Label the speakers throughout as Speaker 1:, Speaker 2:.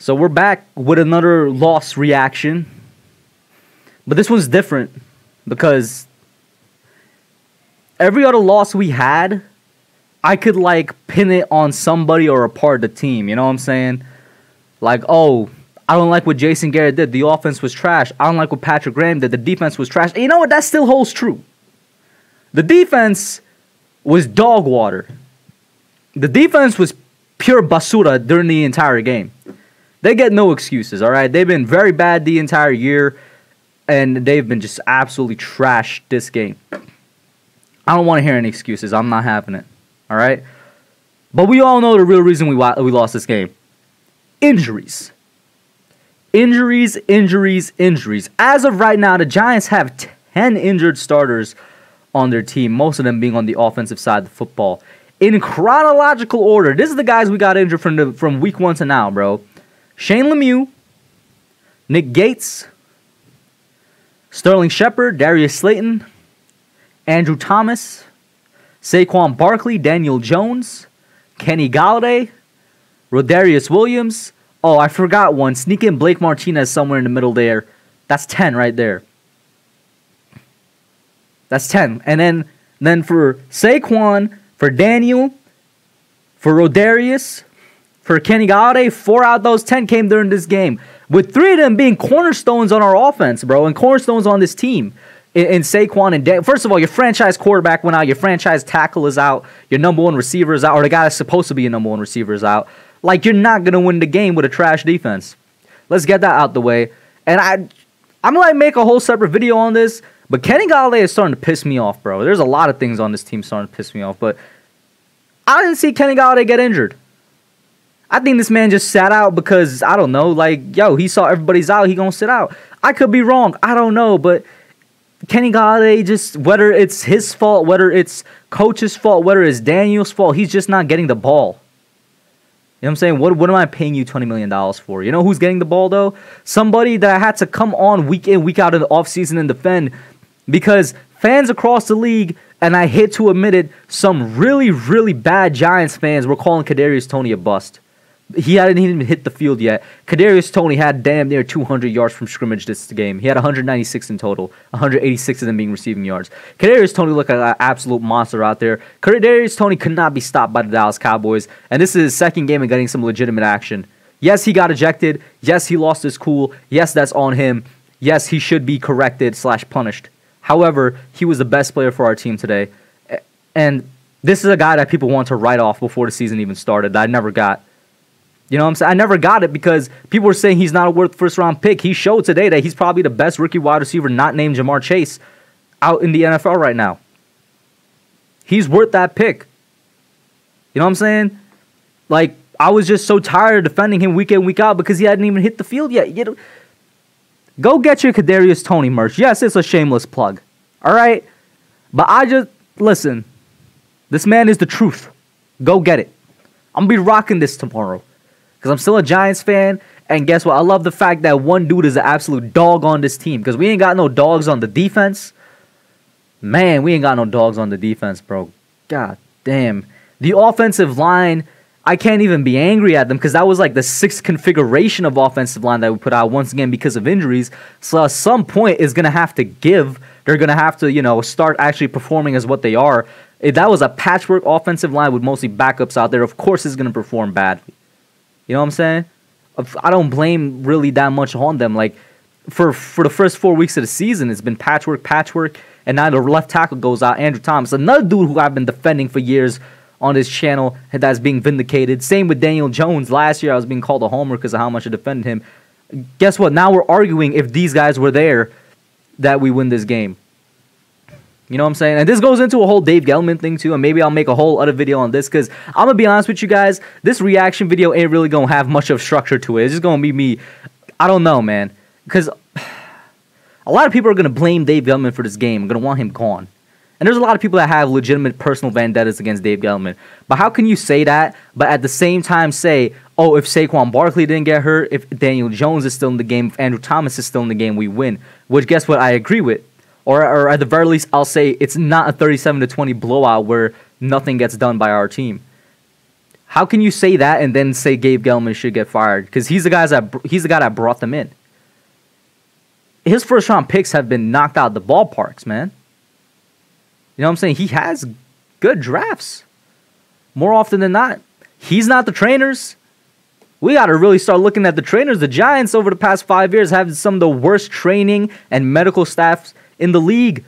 Speaker 1: So we're back with another loss reaction. But this one's different because every other loss we had, I could like pin it on somebody or a part of the team. You know what I'm saying? Like, oh, I don't like what Jason Garrett did. The offense was trash. I don't like what Patrick Graham did. The defense was trash. And you know what? That still holds true. The defense was dog water. The defense was pure basura during the entire game. They get no excuses, all right? They've been very bad the entire year, and they've been just absolutely trashed this game. I don't want to hear any excuses. I'm not having it, all right? But we all know the real reason we lost this game. Injuries. Injuries. As of right now, the Giants have 10 injured starters on their team, most of them being on the offensive side of the football. In chronological order, this is the guys we got injured from week 1 to now, bro. Shane Lemieux, Nick Gates, Sterling Shepard, Darius Slayton, Andrew Thomas, Saquon Barkley, Daniel Jones, Kenny Galladay, Rodarius Williams. Oh, I forgot one. Sneak in Blake Martinez somewhere in the middle there. That's 10 right there. That's 10. And then for Saquon, for Daniel, for Rodarius, for Kenny Galladay, 4 out of those 10 came during this game. With 3 of them being cornerstones on our offense, bro, and cornerstones on this team. In Saquon and Daniel. First of all, your franchise quarterback went out. Your franchise tackle is out. Your number 1 receiver is out. Or the guy that's supposed to be your number 1 receiver is out. Like, you're not going to win the game with a trash defense. Let's get that out the way. And I'm going to like make a whole separate video on this. But Kenny Galladay is starting to piss me off, bro. There's a lot of things on this team starting to piss me off. But I didn't see Kenny Galladay get injured. I think this man just sat out because, I don't know, like, yo, he saw everybody's out, he gonna sit out. I could be wrong, I don't know, but Kenny Galladay just, whether it's his fault, whether it's coach's fault, whether it's Daniel's fault, he's just not getting the ball. You know what I'm saying? What am I paying you $20 million for? You know who's getting the ball, though? Somebody that I had to come on week in, week out in the offseason and defend because fans across the league, and I hate to admit it, some really, really bad Giants fans were calling KADARIUS Toney a bust. He hadn't even hit the field yet. KADARIUS Toney had damn near 200 yards from scrimmage this game. He had 196 in total, 186 of them being receiving yards. KADARIUS Toney looked like an absolute monster out there. KADARIUS Toney could not be stopped by the Dallas Cowboys, and this is his second game of getting some legitimate action. Yes, he got ejected. Yes, he lost his cool. Yes, that's on him. Yes, he should be corrected / punished. However, he was the best player for our team today, and this is a guy that people want to write off before the season even started that I never got. You know what I'm saying? I never got it because people were saying he's not a worth first-round pick. He showed today that he's probably the best rookie wide receiver not named Jamar Chase out in the NFL right now. He's worth that pick. You know what I'm saying? Like, I was just so tired of defending him week in, week out because he hadn't even hit the field yet. You know, go get your KADARIUS Toney merch. Yes, it's a shameless plug. All right? But listen, this man is the truth. Go get it. I'm going to be rocking this tomorrow. Because I'm still a Giants fan, and guess what? I love the fact that one dude is an absolute dog on this team. Because we ain't got no dogs on the defense. Man, we ain't got no dogs on the defense, bro. God damn. The offensive line, I can't even be angry at them because that was like the 6th configuration of offensive line that we put out once again because of injuries. So at some point, it's going to have to give. They're going to have to, you know, start actually performing as what they are. If that was a patchwork offensive line with mostly backups out there, of course it's going to perform badly. You know what I'm saying? I don't blame really that much on them. Like, for the first 4 weeks of the season, it's been patchwork, and now the left tackle goes out, Andrew Thomas, another dude who I've been defending for years on this channel that's being vindicated. Same with Daniel Jones. Last year, I was being called a homer because of how much I defended him. Guess what? Now we're arguing if these guys were there that we win this game. You know what I'm saying? And this goes into a whole Dave Gettleman thing too, and maybe I'll make a whole other video on this because I'm going to be honest with you guys, this reaction video ain't really going to have much of structure to it. It's just going to be me. I don't know, man. Because a lot of people are going to blame Dave Gettleman for this game. I'm going to want him gone. And there's a lot of people that have legitimate personal vendettas against Dave Gettleman. But how can you say that, but at the same time say, oh, if Saquon Barkley didn't get hurt, if Daniel Jones is still in the game, if Andrew Thomas is still in the game, we win. Which, guess what, I agree with. Or at the very least, I'll say it's not a 37-20 blowout where nothing gets done by our team. How can you say that and then say Gabe Gelman should get fired? Because he's the guy that brought them in. His first round picks have been knocked out of the ballparks, man. You know what I'm saying? He has good drafts. More often than not. He's not the trainers. We got to really start looking at the trainers. The Giants over the past 5 years have some of the worst training and medical staffs in the league.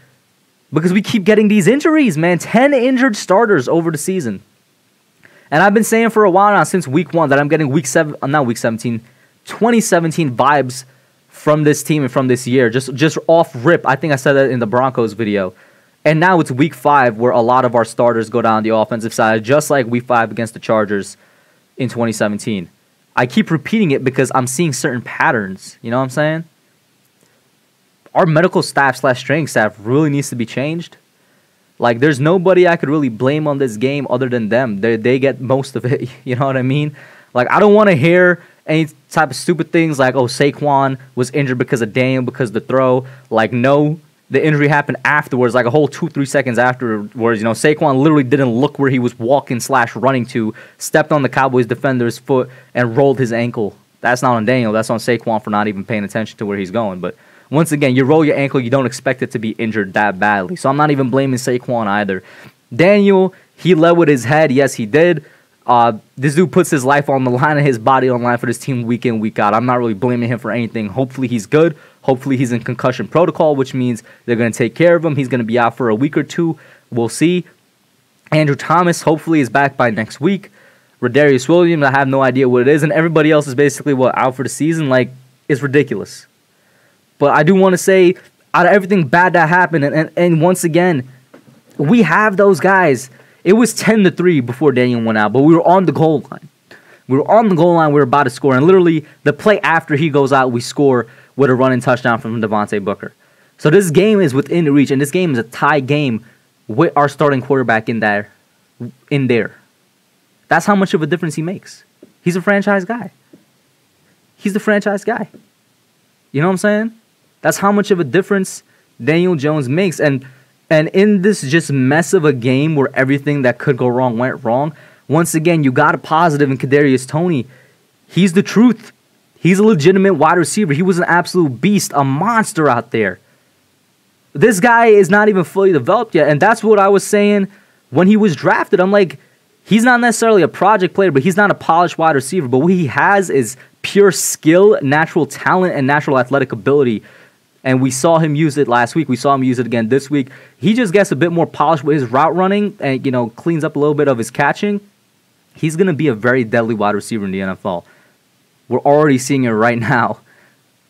Speaker 1: Because we keep getting these injuries, man. 10 injured starters over the season. And I've been saying for a while now, since week 1, that I'm getting 2017 vibes from this team and from this year. Just off rip. I think I said that in the Broncos video. And now it's week 5 where a lot of our starters go down the offensive side, just like week 5 against the Chargers in 2017. I keep repeating it because I'm seeing certain patterns. You know what I'm saying? Our medical staff / training staff really needs to be changed. Like, there's nobody I could really blame on this game other than them. They get most of it. You know what I mean? Like, I don't want to hear any type of stupid things like, oh, Saquon was injured because of Daniel, because of the throw. Like, no, the injury happened afterwards, like a whole 2-3 seconds afterwards. You know, Saquon literally didn't look where he was walking / running to, stepped on the Cowboys defender's foot, and rolled his ankle. That's not on Daniel. That's on Saquon for not even paying attention to where he's going. But once again, you roll your ankle, you don't expect it to be injured that badly. So I'm not even blaming Saquon either. Daniel, he led with his head. Yes, he did. This dude puts his life on the line and his body on the line for this team week in, week out. I'm not really blaming him for anything. Hopefully he's good. Hopefully he's in concussion protocol, which means they're going to take care of him. He's going to be out for a week or two. We'll see. Andrew Thomas hopefully is back by next week. Rodarius Williams, I have no idea what it is. And everybody else is basically, out for the season? Like, it's ridiculous. But I do want to say, out of everything bad that happened, and once again, we have those guys. It was 10-3 before Daniel went out, but we were on the goal line. We were on the goal line. We were about to score. And literally, the play after he goes out, we score with a running touchdown from Devontae Booker. So this game is within reach, and this game is a tie game with our starting quarterback in there. That's how much of a difference he makes. He's a franchise guy. He's the franchise guy. You know what I'm saying? That's how much of a difference Daniel Jones makes. And in this just mess of a game where everything that could go wrong went wrong, once again, you got a positive in KADARIUS Toney. He's the truth. He's a legitimate wide receiver. He was an absolute beast, a monster out there. This guy is not even fully developed yet. And that's what I was saying when he was drafted. I'm like, he's not necessarily a project player, but he's not a polished wide receiver. But what he has is pure skill, natural talent, and natural athletic ability. And we saw him use it last week. We saw him use it again this week. He just gets a bit more polished with his route running and, cleans up a little bit of his catching. He's going to be a very deadly wide receiver in the NFL. We're already seeing it right now.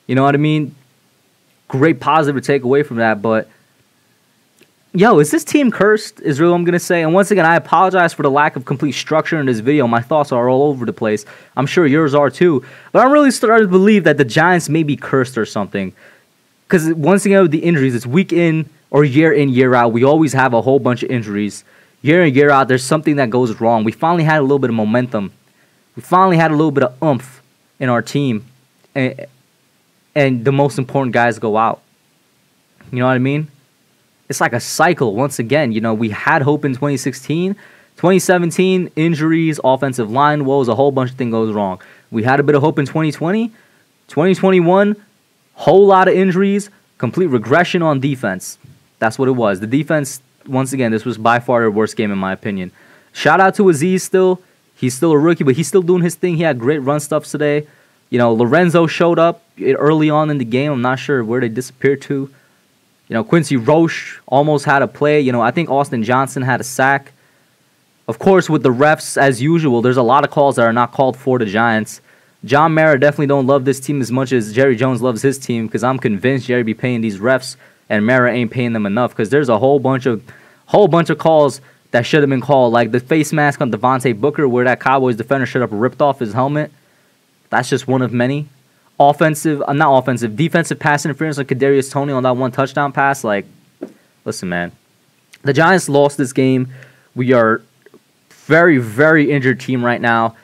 Speaker 1: You know what I mean? Great positive to take away from that. But, is this team cursed? Is really what I'm going to say. And once again, I apologize for the lack of complete structure in this video. My thoughts are all over the place. I'm sure yours are too. But I'm really starting to believe that the Giants may be cursed or something. Because once again, with the injuries, it's week in, year out. We always have a whole bunch of injuries. Year in, year out, there's something that goes wrong. We finally had a little bit of momentum. We finally had a little bit of oomph in our team. And the most important guys go out. You know what I mean? It's like a cycle. Once again, we had hope in 2016. 2017, injuries, offensive line woes, a whole bunch of things goes wrong. We had a bit of hope in 2020. 2021, whole lot of injuries, complete regression on defense. That's what it was. The defense, once again, this was by far their worst game in my opinion. Shout out to Aziz still. He's still a rookie, but he's still doing his thing. He had great run stuffs today. Lorenzo showed up early on in the game. I'm not sure where they disappeared to. Quincy Roche almost had a play. I think Austin Johnson had a sack. Of course, with the refs, as usual, there's a lot of calls that are not called for the Giants. John Mara definitely don't love this team as much as Jerry Jones loves his team, because I'm convinced Jerry be paying these refs and Mara ain't paying them enough, because there's a whole bunch of calls that should have been called, like the face mask on Devontae Booker where that Cowboys defender should have ripped off his helmet. That's just one of many. Defensive pass interference on KADARIUS Toney on that one touchdown pass. Like, listen, man, the Giants lost this game. We are very, very injured team right now.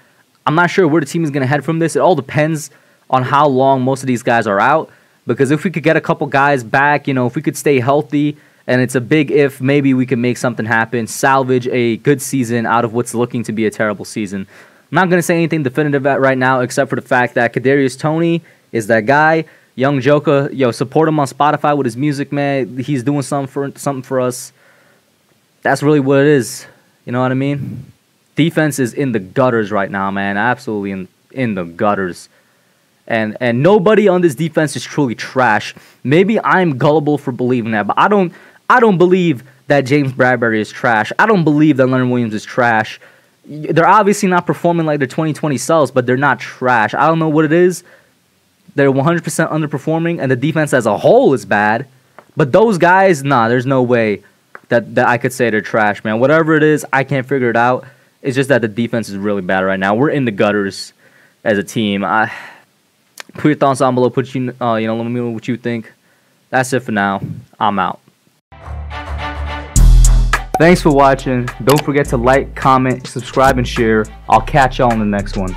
Speaker 1: I'm not sure where the team is going to head from this. It all depends on how long most of these guys are out. Because if we could get a couple guys back, if we could stay healthy And it's a big if. Maybe we can make something happen, salvage a good season out of what's looking to be a terrible season. I'm not going to say anything definitive right now except for the fact that KADARIUS TONEY is that guy. Young Joker, yo, support him on Spotify with his music, man. He's doing something for us. That's really what it is. You know what I mean? Defense is in the gutters right now, man. Absolutely in the gutters. And nobody on this defense is truly trash. Maybe I'm gullible for believing that, but I don't believe that James Bradbury is trash. I don't believe that Leonard Williams is trash. They're obviously not performing like their 2020 selves, but they're not trash. I don't know what it is. They're 100% underperforming, and the defense as a whole is bad. But those guys, nah, there's no way that I could say they're trash, man. Whatever it is, I can't figure it out. It's just that the defense is really bad right now. We're in the gutters as a team. Put your thoughts down below. Let me know what you think. That's it for now. I'm out. Thanks for watching. Don't forget to like, comment, subscribe, and share. I'll catch y'all in the next one.